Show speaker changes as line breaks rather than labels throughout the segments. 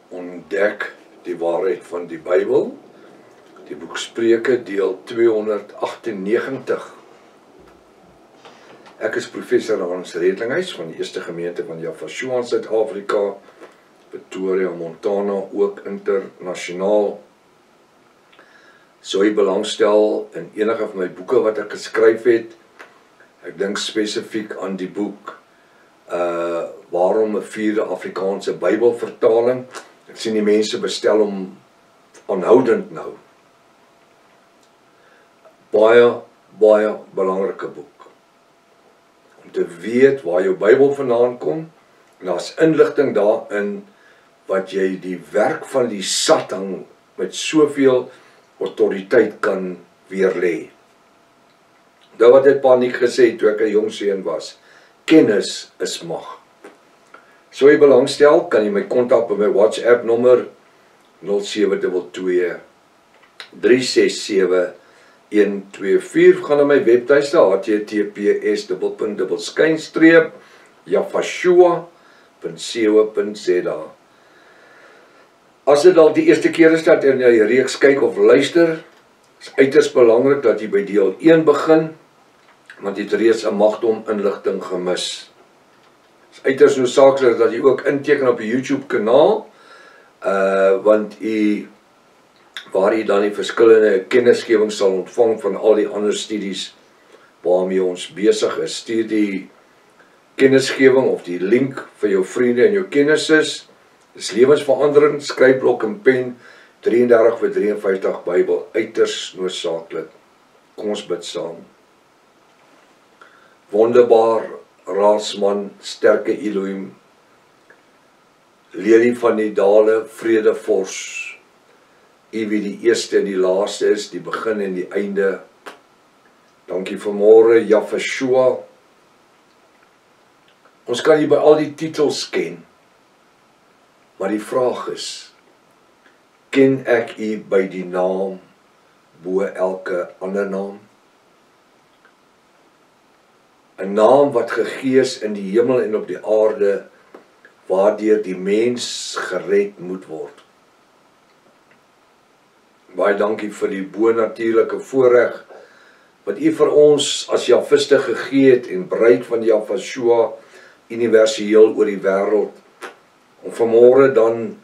Ontdek die waarheid van die Bybel, die boek Spreuke, deel 298. Ek is professor Hans Redlinghuis van die Eerste Gemeente van Yafashua in Suid-Afrika, Pretoria, Montana, ook internasionaal. Sou jy belangstel in enige van my boeke wat ek geskryf het, ek dink spesifiek aan die boek Waarom 'n 4de Afrikaanse Bybelvertaling. Ek sien die mense bestel hom aanhoudend nou. Baie belangrike boek. Om te weet waar jou Bybel vandaan kom, en daar's inligting daarin wat jy die werk van die Satan met soveel autoriteit kan weerlê. Nou wat het Paniek gesê toe ek 'n jong seun was, kennis is mag. Sou jy belangstel, kan jy my kontak by my WhatsApp nommer 0722 367 124, gaan na my webtuiste https://yafashua.co.za. As dit dalk die eerste keer is dat jy na die reeks kyk of luister, is uiters belangrik dat jy by deel 1 begin, want jy het reeds 'n magdom inligting gemis. Dit is uiters noodsaaklik dat jy ook inteken op die YouTube kanaal, want waar jy dan die verskillende kennisgewing sal ontvang van al die ander studies waarmee ons besig is. Stuur die kennisgewing of die link vir jou vriende en jou kennisses. Dis lewensverandering, skryfblok en pen, 33/53 Bybel, uiters noodsaaklik. Kom ons bid saam. Wonderbaar, raadsman, sterke Elohim, lelie van die dale, vredevors, U wie die eerste en die laaste is, die begin en die einde. Dankie vanmôre, Yafashua. Ons kan hier by al die titels ken, maar die vraag is, ken ek U by die naam bo elke ander naam? 'n naam wat gegee is in die hemel en op die aarde, waardeur die mens gered moet word. Baie dankie vir die bonatuurlike voorreg wat U vir ons as Jafiste gegee het en breed van Yafashua universeel oor die wêreld, om vanmôre dan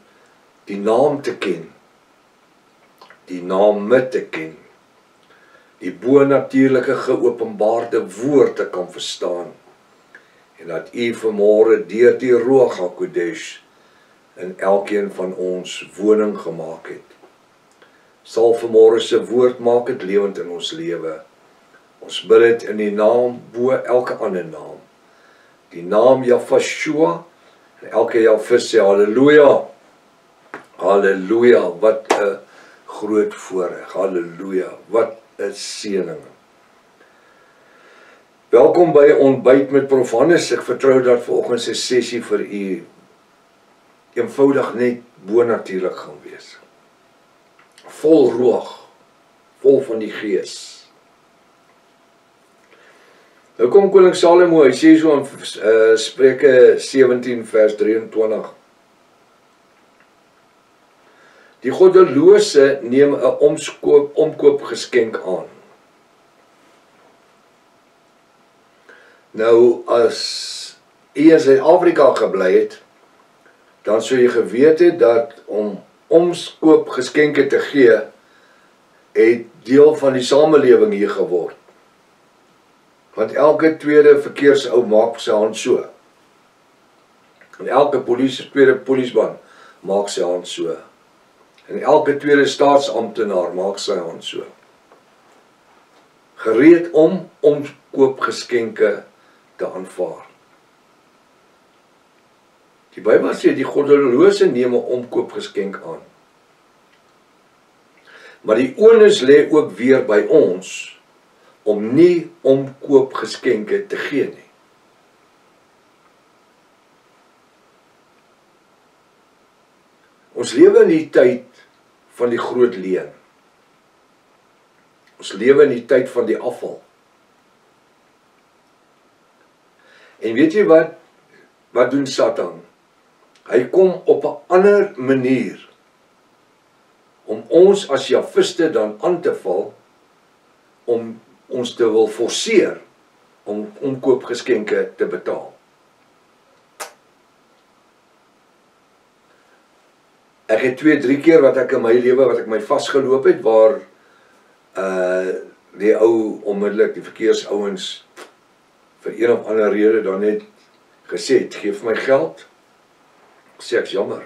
die naam te ken, die name te ken, die bonatuurlike geopenbaarde woord te kan verstaan, en dat U vanmôre deur die Ruach HaKodesh in elkeen van ons woning gemaak het. Sal vanmôre se woord maak het lewend in ons lewe. Ons bid dit in die naam bo elke ander naam, die naam Yafashua, en elke Jafis sê halleluja, halleluja, wat 'n groot voorreg, halleluja, wat 'n seëning. Welkom by Ontbyt met Prof Hannes. Ek vertrou dat vanoggend se sessie vir u eenvoudig net bonatuurlik gaan wees. Vol roog, vol van die Gees. Nou kom koning Salomo, hy sê so in Spreuke 17 vers 23. Die goddelose neem 'n omkoopgeskenk aan. Nou, as u in Suid-Afrika gebly het, dan sou jy geweet het dat om omkoopgeskenke te gee, het deel van die samelewing hier geword. Want elke tweede verkeersou maak sy hand so. En elke tweede polisieman maak sy hand so. En elke tweede staatsamptenaar maak sy hand so. Gereed om omkoopgeskenke te aanvaar. Die Bybel sê die goddelose neem 'n omkoopgeskenk aan. Maar die onus lê ook weer by ons om nie omkoopgeskenke te gee nie. Ons lewe in die tyd van die groot leen. Ons lewe in die tyd van die afval. En weet jy wat doen Satan? Hy kom op 'n ander manier om ons as Jafiste dan aan te val, om ons te wil forceer om omkoopgeskenke te betaal. Ek het 2-3 keer wat ek in my lewe wat ek my vasgeloop het, waar die ou onmiddellik, die verkeersouens vir een of ander rede dan net gesê het, gee vir my geld. Sê ek's jammer.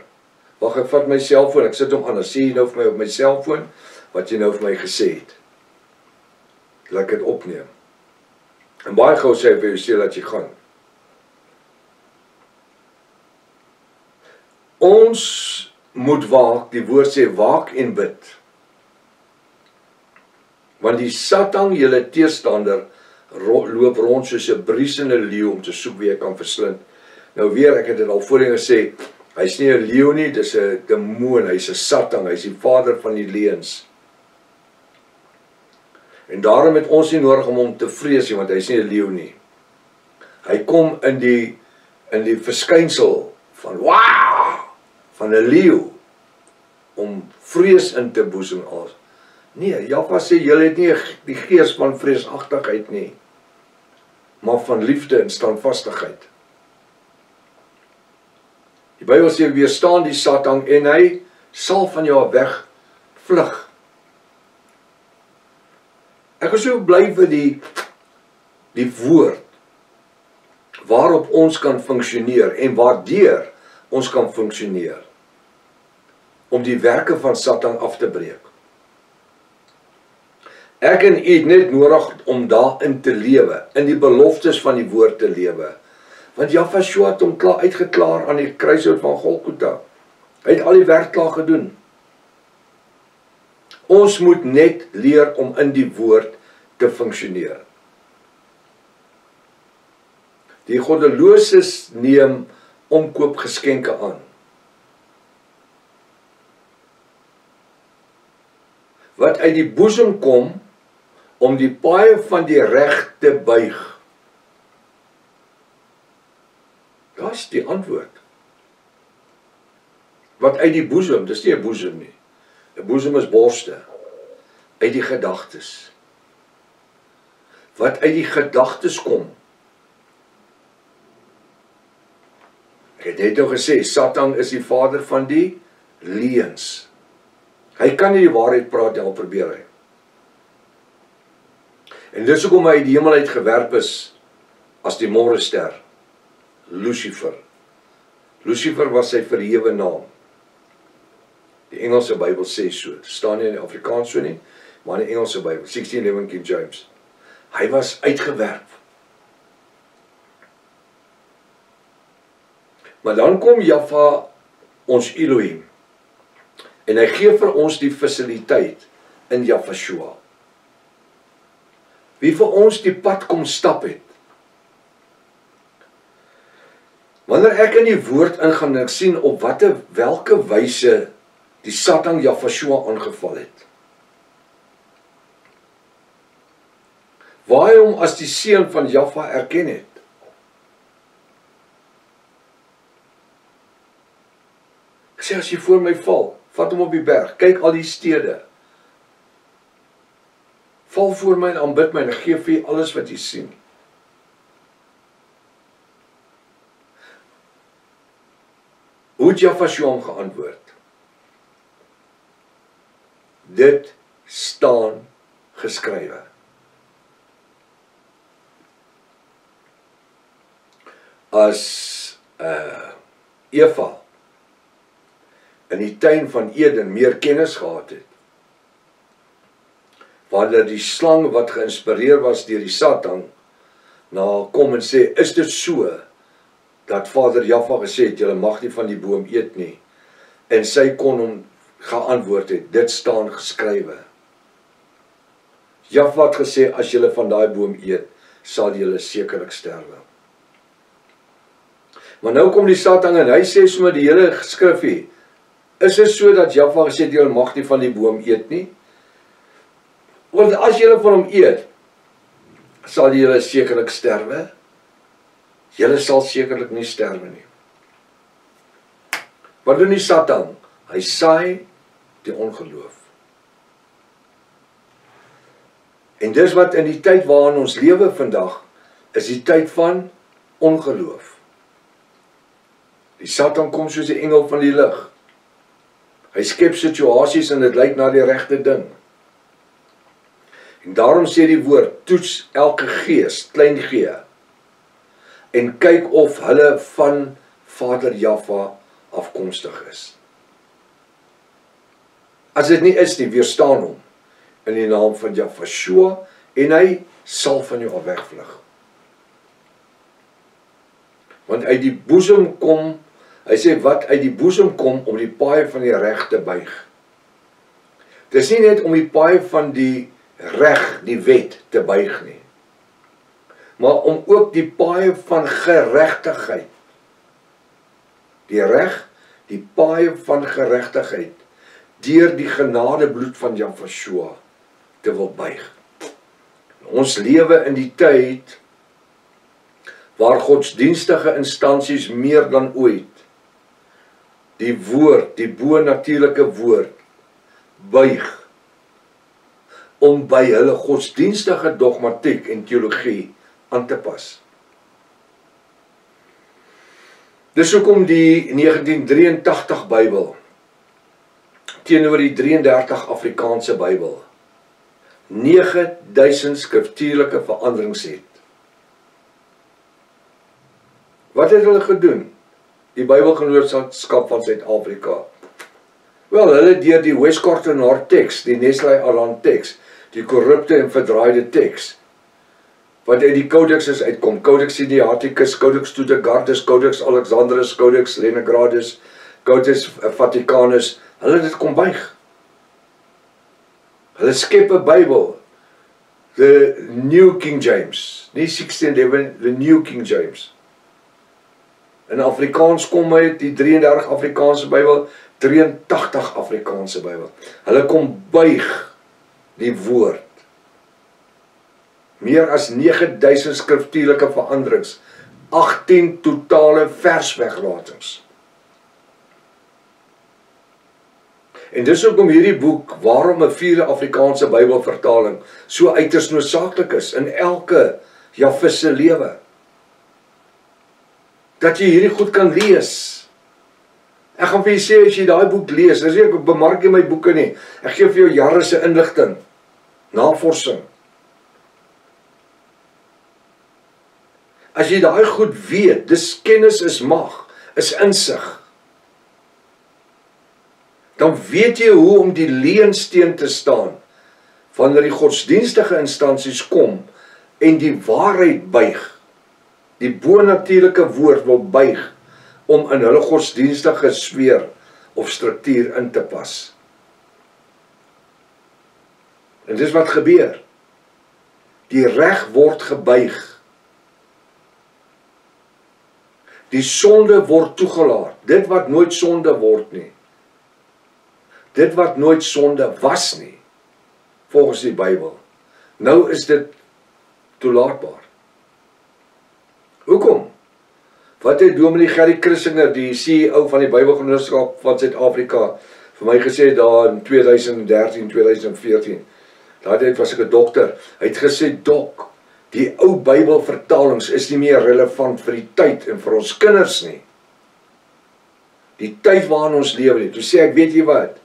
Wag, ek vat my selfoon, ek sit hom aan, sê jy nou vir my op my selfoon wat jy nou vir my gesê het. Laat ek dit opneem. En baie gou sê hy vir jou, sê dat jy gaan. Ons moet waak, die woord sê waak en bid. Want die Satan, julle teestander, loop rond soos 'n briesende leeu om te soek wie hy kan verslind. Nou weer, ek het dit al voorheen gesê, hy's nie 'n leeu nie, dis 'n demoon, hy's 'n Satan, hy's die vader van die leuns. En daarom het ons nie nodig om hom te vrees nie, want hy's nie 'n leeu nie. Hy kom in die verskynsel van van 'n leeu om vrees in te boesem as. Nee, Jaffa sê julle het nie die gees van vreesagtigheid nie, maar van liefde en standvastigheid. Die Bybel sê weerstaan die Satan en hy sal van jou weg vlug. Ek is so bly vir die woord waarop ons kan funksioneer en waardeur ons kan funksioneer om die werke van Satan af te breek. Ek en u het net nodig om daarin te lewe, in die beloftes van die woord te lewe. Want Jaffa het hom klaar uitgeklaar aan die kruishout van Golgotha. Hy het al die werk klaar gedoen. Ons moet net leer om in die woord te funksioneer. Die goddeloses neem omkoopgeskenke aan. Wat uit die boesem kom, om die paaie van die reg te buig. Dat is die antwoord. Wat uit die boesem, dis nie 'n boesem nie. 'n Boesem is borste. Uit die gedagtes. Wat uit die gedagtes kom. Ek het net nou gesê, Satan is die vader van die leuns. Hy kan nie die waarheid praat nie, al probeer hy. En dis hoekom hy uit die hemel uit gewerp is as die môrester, Lucifer. Lucifer was sy verhewe naam. Die Engelse Bybel sê so, dit staan nie in die Afrikaans so nie, maar in die Engelse Bybel, 1611 King James. Hy was uitgewerp. Maar dan kom Jaffa, ons Elohim, en hy gee vir ons die fasiliteit in Jaffa. Wie vir ons die pad kom stap het. Wanneer ek in die woord ingaan en ek sien op welke wyse die Satan Jaffa aangeval het. Waar hy hom as die seun van Jaffa erken het. Ek sê as jy voor my val, vat hom op die berg, kyk al die stede. Val voor my en aanbid my en ek gee vir jy alles wat jy sien. Hoe het Jaffa geantwoord? Dit staan geskrywe. As Eva in die tuin van Eden meer kennis gehad het, wanneer die slang wat geïnspireer was deur die Satan, kom en sê, is dit so, dat vader Jaffa gesê het, julle mag nie van die boom eet nie, en sy kon hom geantwoord het, dit staan geskrywe. Jaffa het gesê, as julle van daai boom eet, sal julle sekerlik sterwe. Maar nou kom die Satan en hy sê sommer die hele skrifgie, is dit so dat Jaffa gesê het, julle mag nie van die boom eet nie? Want as julle van hom eet, sal julle sekerlik sterwe? Julle sal sekerlik nie sterwe nie. Wat doen die Satan? Hy saai die ongeloof. En dis wat in die tyd waarin ons lewe vandag, is die tyd van ongeloof. Die Satan kom soos die engel van die lig. Hy skep situasies en dit lyk na die regte ding. En daarom sê die woord, toets elke gees, klein g, en kyk of hulle van Vader Jahwe afkomstig is. As dit nie is nie, weerstaan hom in die naam van Jahwe, en hy sal van jou af wegvlug. Want uit die boesem kom, hy sê wat uit die boesem kom om die paai van die reg te buig. Dit is nie net om die paai van die reg, die wet, te buig nie, maar om ook die paai van geregtigheid, die reg, die paai van geregtigheid, deur die genadebloed van Jahwe te wil buig. Ons lewe in die tyd waar godsdienstige instansies meer dan ooit die woord, die bo-natuurlike woord, buig om by hulle godsdienstige dogmatiek en teologie aan te pas. Dis hoekom die 1983 Bybel teenoor die 33 Afrikaanse Bybel 9000 skriftuurlike veranderings het. Wat het hulle gedoen? Die Bybelgenootskap van Suid-Afrika. Wel, hulle deur die Westkortenaar teks, die Nestle-Aland teks, die korrupte en verdraaide teks, wat uit die Codex uitkom, Codex Sinaiticus, Codex Tudegardus, Codex Alexandrinus, Codex Leningradus, Codex Vaticanus, hulle dit kom buig. Hulle skep 'n Bybel, the New King James, nie 1611, the New King James. In Afrikaans kom uit die 33 Afrikaanse Bybel, 83 Afrikaanse Bybel. Hulle kom buig die woord. Meer as 9000 skriftuurlike veranderings, 18 totale versweglatings. En dis hoekom hierdie boek, waarom 'n 4de Afrikaanse Bybelvertaling so uiters noodsaaklik is in elke Jahwe se lewe. Dat jy hierdie goed kan lees. Ek gaan vir jy sê, as jy daai boek lees, dis nie ek bemark nie my boeke nie, ek gee vir jou jare se inligting, navorsing. As jy daai goed weet, dis kennis is mag, is insig, dan weet jy hoe om die leensteen te staan, wanneer die godsdienstige instansies kom, en die waarheid buig, die bo-natuurlike woord wil buig, om in hulle godsdienstige sfeer of struktuur in te pas. En dis wat gebeur. Die reg word gebuig. Die sonde word toegelaat. Dit wat nooit sonde word nie. Dit wat nooit sonde was nie, volgens die Bybel. Nou is dit toelaatbaar. Hoekom? Wat het Dominee Gerrie Christinger, die CEO van die Bybelgenootskap van Suid-Afrika, vir my gesê daar in 2013, 2014, daardie was ek 'n dokter, hy het gesê, dok, die ou Bybelvertalings is nie meer relevant vir die tyd en vir ons kinders nie. Die tyd waarin ons lewe nie. Toe sê ek, weet jy wat?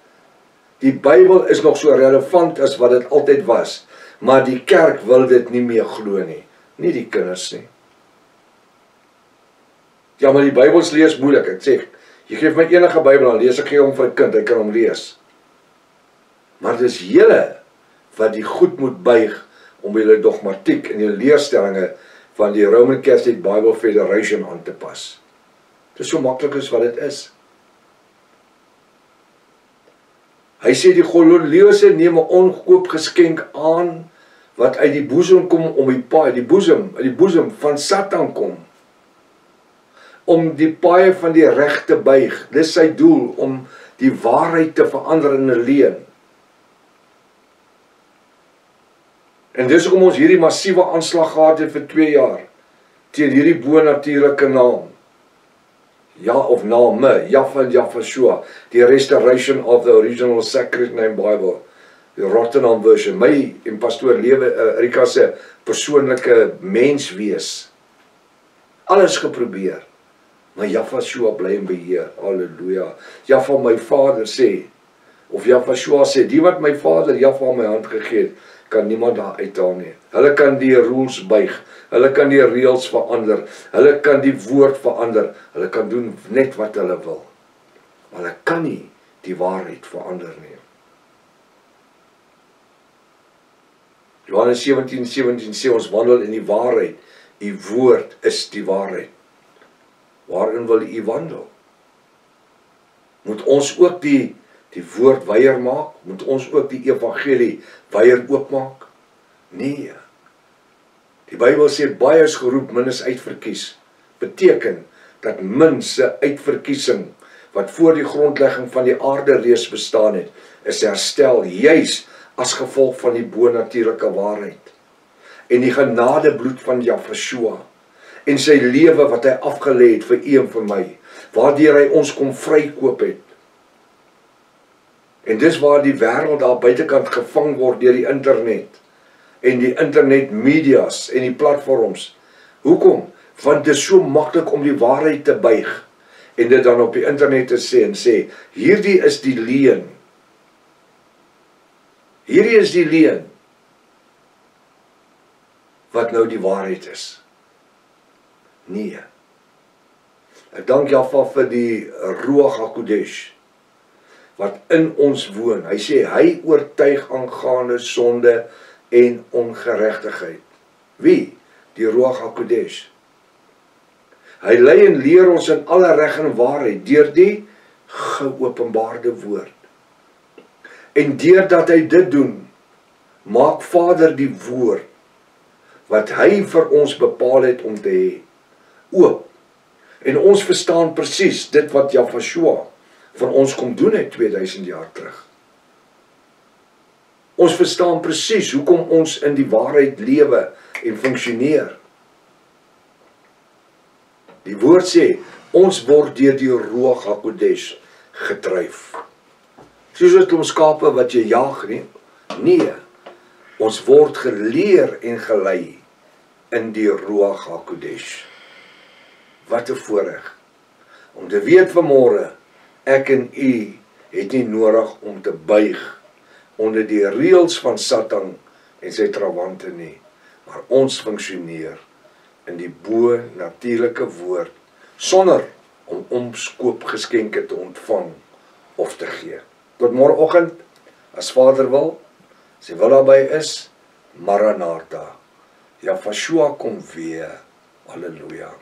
Die Bybel is nog so relevant as wat dit altyd was, maar die kerk wil dit nie meer glo nie. Nie die kinders nie. Ja, maar die Bybels lees moeilik. Ek sê, jy geef my enige Bybel, dan lees ek gee hom vir 'n kind, hy kan hom lees. Maar dis julle wat die goed moet buig om julle dogmatiek en julle leerstellinge van die Roman Catholic Bible Federation aan te pas. Dis so maklik as wat dit is. Hy sê die goddelose neem 'n ongekoop geskenk aan wat uit die boesem kom om die paai, uit die boesem van Satan kom. Om die paai van die reg te buig. Dis sy doel, om die waarheid te verander in 'n leuen. En dis hoekom ons hierdie massiewe aanslag gehad het vir 2 jaar teen hierdie bo-natuurlike naam, Ja of name, Jahwe en Yahweh, die restoration of the original sacred name Bible, die Rotterdam version, my en pastoor Rika se persoonlike menswees, alles geprobeer, maar Yahweh bly in beheer, halleluja. Jahwe my Vader sê, of Yahweh sê, die wat my Vader Jahwe my hand gegee het, kan niemand daar uithaal nie. Hulle kan die rules buig, hulle kan die reëls verander, hulle kan die woord verander, hulle kan doen net wat hulle wil. Maar hulle kan nie die waarheid verander nie. Johannes 17:17 sê ons wandel in die waarheid, u woord is die waarheid. Waarin wil u wandel? Moet ons ook die woord weier maak? Moet ons ook die evangelie weier oopmaak? Nee. Die Bybel sê baie is geroep, min is uitverkies. Beteken dat min se uitverkiesing wat voor die grondlegging van die aarde reeds bestaan het, is herstel juis as gevolg van die bonatuurlike waarheid en die genadebloed van Yahweh en sy lewe wat hy afgelê het vir u en vir my, waardeur hy ons kom vrykoop het. En dis waar die wêreld daar buitekant gevang word deur die internet en die internetmedias en die platforms. Hoekom? Want dit is so maklik om die waarheid te buig en dit dan op die internet te sê en sê, hierdie is die leuen. Hierdie is die leuen wat nou die waarheid is. Nee. Ek dank Jahwe vir die Ruach HaKodesh wat in ons woon. Hy sê, hy oortuig aangaande sonde en ongeregtigheid. Wie? Die Ruach HaKodesh. Hy lei en leer ons in alle reg en waarheid deur die geopenbaarde woord. En deurdat hy dit doen, maak Vader die woord wat hy vir ons bepaal het om te hê, oop. En ons verstaan presies dit wat Yahweh van ons kom doen het 2000 jaar terug. Ons verstaan presies hoekom ons in die waarheid lewe en funksioneer. Die woord sê, ons word deur die Ruach HaKodesh gedryf. Soos het ons skape wat jy jaag nie? Nee, ons word geleer en gelei in die Ruach HaKodesh. Wat 'n voorreg om te weet vanmôre, ek en u het nie nodig om te buig onder die reëls van Satan en sy trawante nie, maar ons funksioneer in die bo-natuurlike woord sonder om omskoopgeskenke te ontvang of te gee. Tot môreoggend, as Vader wil, as hy wil daarby is, Maranatha. Yahweh kom weer. Halleluja.